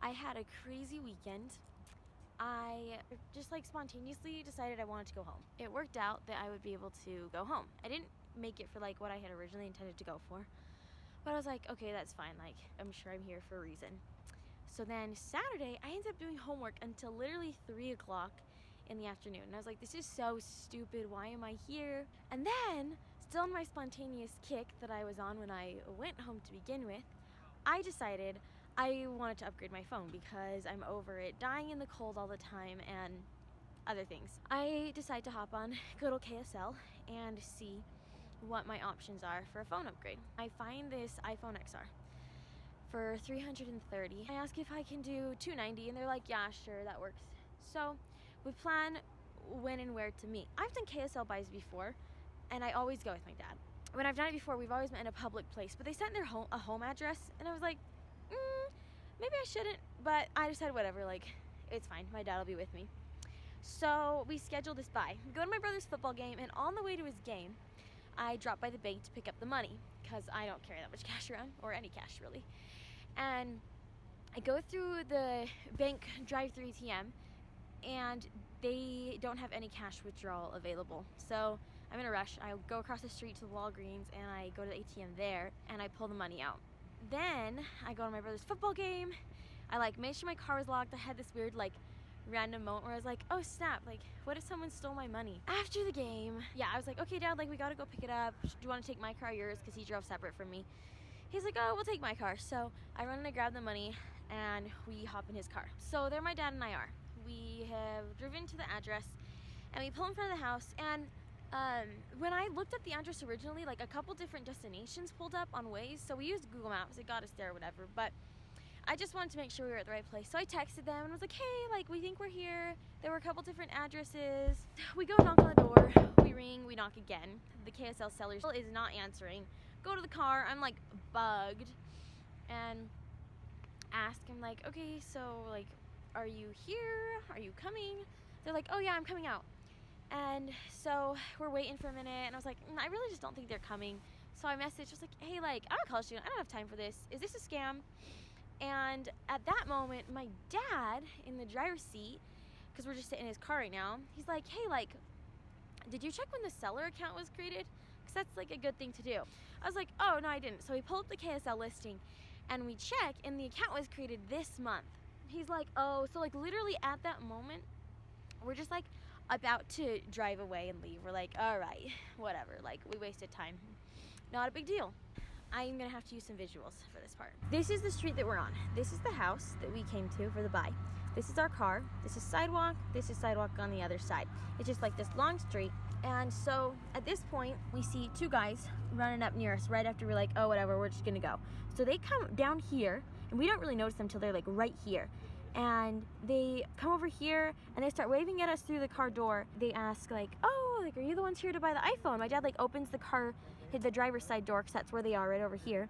I had a crazy weekend. I just like spontaneously decided I wanted to go home. It worked out that I would be able to go home. I didn't make it for like what I had originally intended to go for, but I was like, okay, that's fine. Like, I'm sure I'm here for a reason. So then Saturday, I ended up doing homework until literally 3 o'clock in the afternoon. And I was like, this is so stupid. Why am I here? And then, still in my spontaneous kick that I was on when I went home to begin with, I decided I wanted to upgrade my phone because I'm over it dying in the cold all the time and other things. I decided to hop on good old KSL and see what my options are for a phone upgrade. I find this iPhone XR for $330. I ask if I can do $290 and they're like, yeah, sure, that works. So we plan when and where to meet. I've done KSL buys before and I always go with my dad. When I've done it before, we've always met in a public place, but they sent their a home address and I was like, maybe I shouldn't, but I decided whatever, like, it's fine, my dad will be with me. So we scheduled this buy. We go to my brother's football game, and on the way to his game, I drop by the bank to pick up the money, because I don't carry that much cash around, or any cash really. And I go through the bank drive-thru ATM, and they don't have any cash withdrawal available. So I'm in a rush. I go across the street to the Walgreens, and I go to the ATM there, and I pull the money out. Then I go to my brother's football game. I like made sure my car was locked. I had this weird like random moment where I was like, oh snap, like what if someone stole my money? After the game, yeah, I was like, okay dad, like we gotta go pick it up. Do you want to take my car or yours? Because he drove separate from me. He's like, oh, we'll take my car. So I run and I grab the money and we hop in his car. So there my dad and I are. We have driven to the address and we pull in front of the house, and when I looked at the address originally, like a couple different destinations pulled up on Waze, so we used Google Maps, it got us there or whatever, but I just wanted to make sure we were at the right place. So I texted them and was like, hey, like we think we're here. There were a couple different addresses. We go knock on the door, we ring, we knock again. The KSL seller still is not answering. Go to the car, I'm like bugged, and ask him like, okay, so like, are you here? Are you coming? They're like, oh yeah, I'm coming out. And so we're waiting for a minute, and I was like, I really just don't think they're coming. So I messaged, just like, hey, like, I'm a college student, I don't have time for this. Is this a scam? And at that moment, my dad in the driver's seat, because we're just sitting in his car right now, he's like, hey, like, did you check when the seller account was created? Because that's like a good thing to do. I was like, oh, no, I didn't. So we pulled up the KSL listing, and we check, and the account was created this month. He's like, oh, so like literally at that moment, we're just like, about to drive away and leave. We're like, all right, whatever, like we wasted time, not a big deal. I'm gonna have to use some visuals for this part. This is the street that we're on. This is the house that we came to for the buy. This is our car, this is sidewalk on the other side. It's just like this long street. And so at this point we see two guys running up near us right after we're like, oh whatever, we're just gonna go. So they come down here and we don't really notice them till they're like right here. And they come over here and they start waving at us through the car door. They ask like, oh, like, are you the ones here to buy the iPhone? My dad like opens the car, hit the driver's side door, because that's where they are, right over here.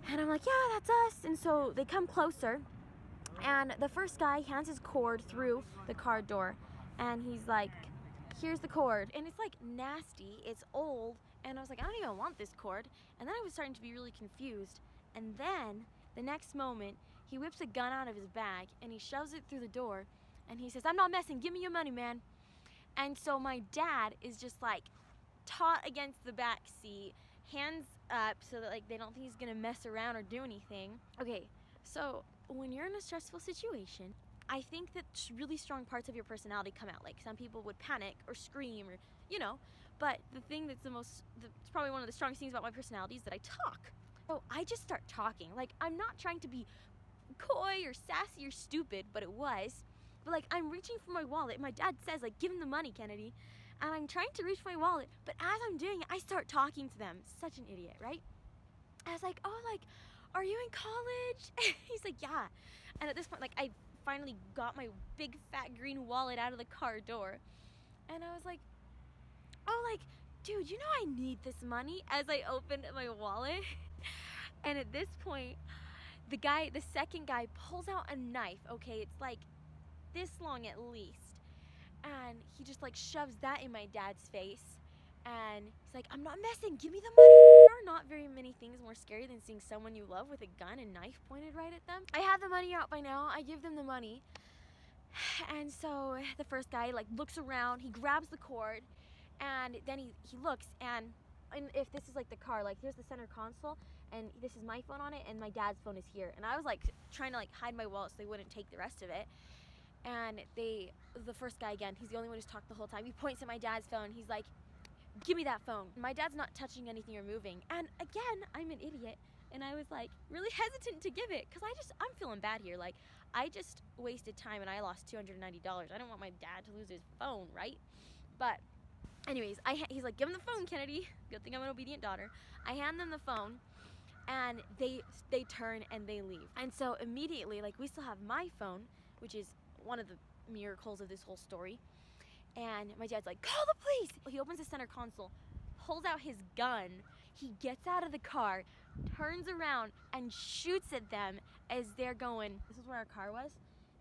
And I'm like, yeah, that's us. And so they come closer, and the first guy hands his cord through the car door, and he's like, here's the cord. And it's like nasty, it's old, and I was like, I don't even want this cord. And then I was starting to be really confused. And then the next moment, he whips a gun out of his bag and he shoves it through the door and he says, I'm not messing, give me your money, man. And so my dad is just like taut against the back seat, hands up so that like they don't think he's gonna mess around or do anything. Okay, so when you're in a stressful situation, I think that really strong parts of your personality come out. Like some people would panic or scream or, you know, but the thing that's it's probably one of the strongest things about my personality is that I talk. So I just start talking. Like I'm not trying to be coy or sassy or stupid, but it was. But like I'm reaching for my wallet. My dad says like, give him the money, Kennedy. And I'm trying to reach for my wallet, but as I'm doing it, I start talking to them. Such an idiot, right? I was like, oh, like, are you in college? He's like, yeah. And at this point, like, I finally got my big fat green wallet out of the car door. And I was like, oh, like, dude, you know I need this money, as I opened my wallet. And at this point, the second guy pulls out a knife, okay? It's like this long at least. And he just like shoves that in my dad's face. And he's like, I'm not messing, give me the money. There are not very many things more scary than seeing someone you love with a gun and knife pointed right at them. I have the money out by now. I give them the money. And so the first guy like looks around, he grabs the cord, and then he looks, and if this is like the car, like here's the center console, and this is my phone on it, and my dad's phone is here. And I was like trying to like hide my wallet so they wouldn't take the rest of it. And the first guy again, he's the only one who's talked the whole time. He points at my dad's phone. He's like, give me that phone. My dad's not touching anything or moving. And again, I'm an idiot. And I was like really hesitant to give it because I'm feeling bad here. Like I just wasted time and I lost $290. I don't want my dad to lose his phone, right? But anyways, he's like, give him the phone, Kennedy. Good thing I'm an obedient daughter. I hand them the phone, and they turn and they leave. And so immediately, like, we still have my phone, which is one of the miracles of this whole story. And my dad's like, call the police. He opens the center console, pulls out his gun. He gets out of the car, turns around, and shoots at them as they're going. This is where our car was.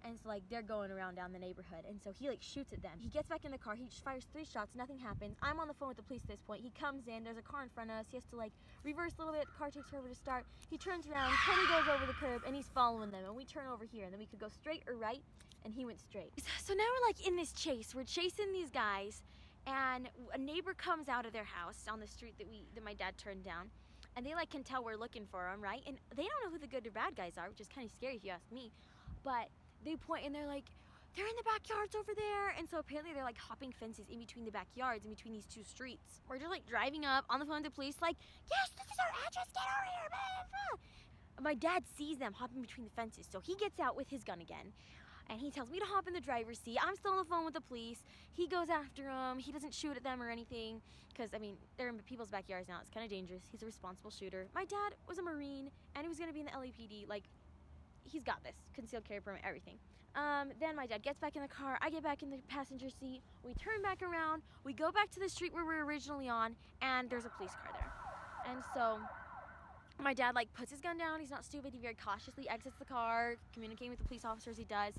And so like they're going around down the neighborhood, and so he like shoots at them. He gets back in the car, he just fires 3 shots, nothing happens. I'm on the phone with the police at this point. He comes in, there's a car in front of us, he has to like reverse a little bit, the car takes forever to start. He turns around, totally goes over the curb, and he's following them, and we turn over here, and then we could go straight or right, and he went straight. So now we're like in this chase, we're chasing these guys, and a neighbor comes out of their house on the street that my dad turned down, and they like can tell we're looking for him, right? And they don't know who the good or bad guys are, which is kind of scary if you ask me, but they point and they're like, they're in the backyards over there. And so apparently they're like hopping fences in between the backyards, in between these 2 streets. We're just like driving up on the phone to the police, like, yes, this is our address, get over here, blah, blah, blah. My dad sees them hopping between the fences, so he gets out with his gun again. And he tells me to hop in the driver's seat. I'm still on the phone with the police. He goes after them. He doesn't shoot at them or anything. Because, I mean, they're in people's backyards now. It's kind of dangerous. He's a responsible shooter. My dad was a Marine, and he was going to be in the LAPD. Like, he's got this, concealed carry permit, everything. Then my dad gets back in the car, I get back in the passenger seat, we turn back around, we go back to the street where we were originally on, and there's a police car there. And so my dad like puts his gun down, he's not stupid, he very cautiously exits the car, communicating with the police officers he does.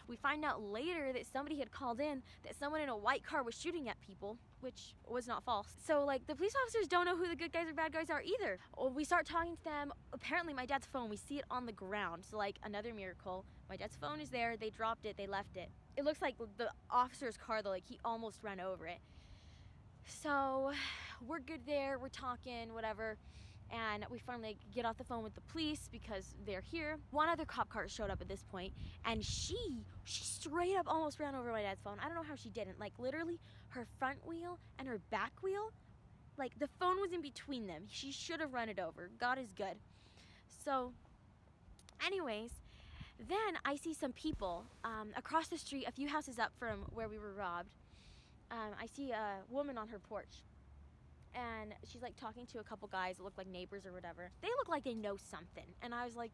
We find out later that somebody had called in that someone in a white car was shooting at people, which was not false. So like the police officers don't know who the good guys or bad guys are either. We start talking to them. Apparently my dad's phone, we see it on the ground. So like another miracle. My dad's phone is there, they dropped it, they left it. It looks like the officer's car though, like he almost ran over it. So we're good there, we're talking, whatever. And we finally get off the phone with the police because they're here. One other cop car showed up at this point, and she straight up almost ran over my dad's phone. I don't know how she didn't. Like literally her front wheel and her back wheel, like the phone was in between them. She should have run it over. God is good. So anyways, then I see some people across the street, a few houses up from where we were robbed. I see a woman on her porch. And she's like talking to a couple guys that look like neighbors or whatever. They look like they know something. And I was like,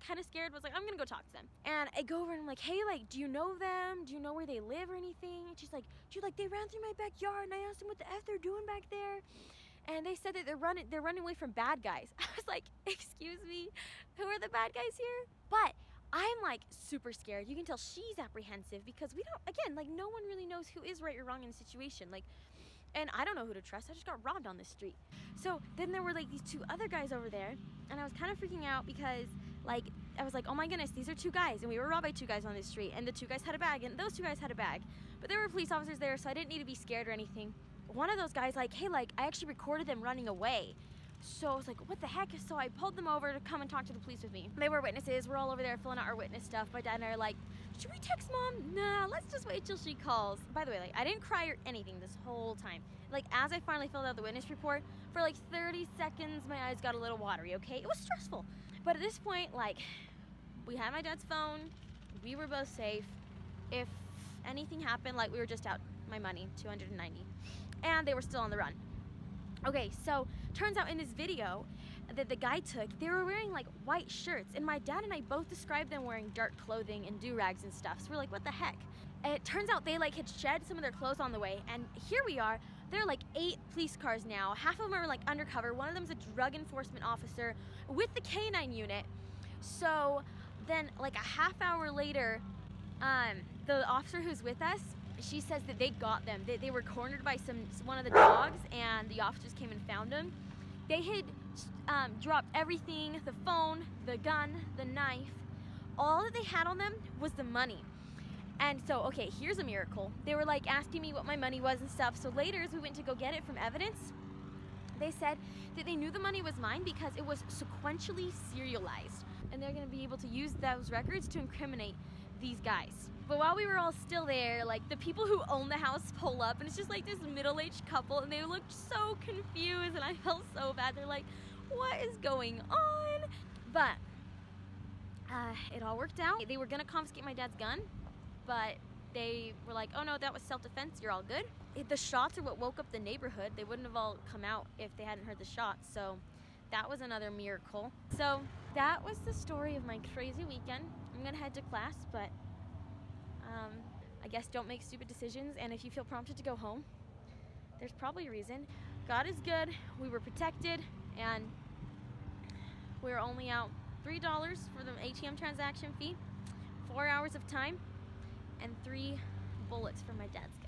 kind of scared. Was like, I'm gonna go talk to them. And I go over and I'm like, hey, like, do you know them? Do you know where they live or anything? And she's like, dude, like they ran through my backyard and I asked them what the F they're doing back there. And they said that they're running away from bad guys. I was like, excuse me, who are the bad guys here? But I'm like super scared. You can tell she's apprehensive because we don't, again, like no one really knows who is right or wrong in the situation. Like, and I don't know who to trust. I just got robbed on this street. So then there were like these 2 other guys over there, and I was kind of freaking out because like I was like, oh my goodness, these are 2 guys, and we were robbed by 2 guys on this street, and the 2 guys had a bag, and those 2 guys had a bag, but there were police officers there, so I didn't need to be scared or anything. One of those guys like, hey, like I actually recorded them running away. So I was like, what the heck? So I pulled them over to come and talk to the police with me. They were witnesses. We're all over there filling out our witness stuff. My dad and I are like, should we text mom? Nah, let's just wait till she calls. By the way, like I didn't cry or anything this whole time. Like as I finally filled out the witness report, for like 30 seconds, my eyes got a little watery, okay? It was stressful. But at this point, like we had my dad's phone. We were both safe. If anything happened, like we were just out my money, $290. And they were still on the run. Okay, so turns out in this video that the guy took, they were wearing like white shirts, and my dad and I both described them wearing dark clothing and do-rags and stuff. So we're like, what the heck? And it turns out they like had shed some of their clothes on the way, and here we are. There are like 8 police cars now. Half of them are like undercover. One of them's a drug enforcement officer with the K9 unit. So then like a half hour later, the officer who's with us, she says that they got them. They were cornered by one of the dogs, and the officers came and found them. They had dropped everything, the phone, the gun, the knife. All that they had on them was the money. And so, okay, here's a miracle. They were like asking me what my money was and stuff. So later, as we went to go get it from evidence, they said that they knew the money was mine because it was sequentially serialized. And they're gonna be able to use those records to incriminate these guys. But while we were all still there, like the people who own the house pull up, and it's just like this middle-aged couple, and they looked so confused, and I felt so bad. They're like, what is going on? But it all worked out. They were gonna confiscate my dad's gun, but they were like, oh no, that was self-defense, you're all good. The shots are what woke up the neighborhood. They wouldn't have all come out if they hadn't heard the shots, so that was another miracle. So that was the story of my crazy weekend. I'm gonna head to class, but I guess don't make stupid decisions, and if you feel prompted to go home, there's probably a reason. God is good, we were protected, and we were only out $3 for the ATM transaction fee, 4 hours of time, and 3 bullets for my dad's gun.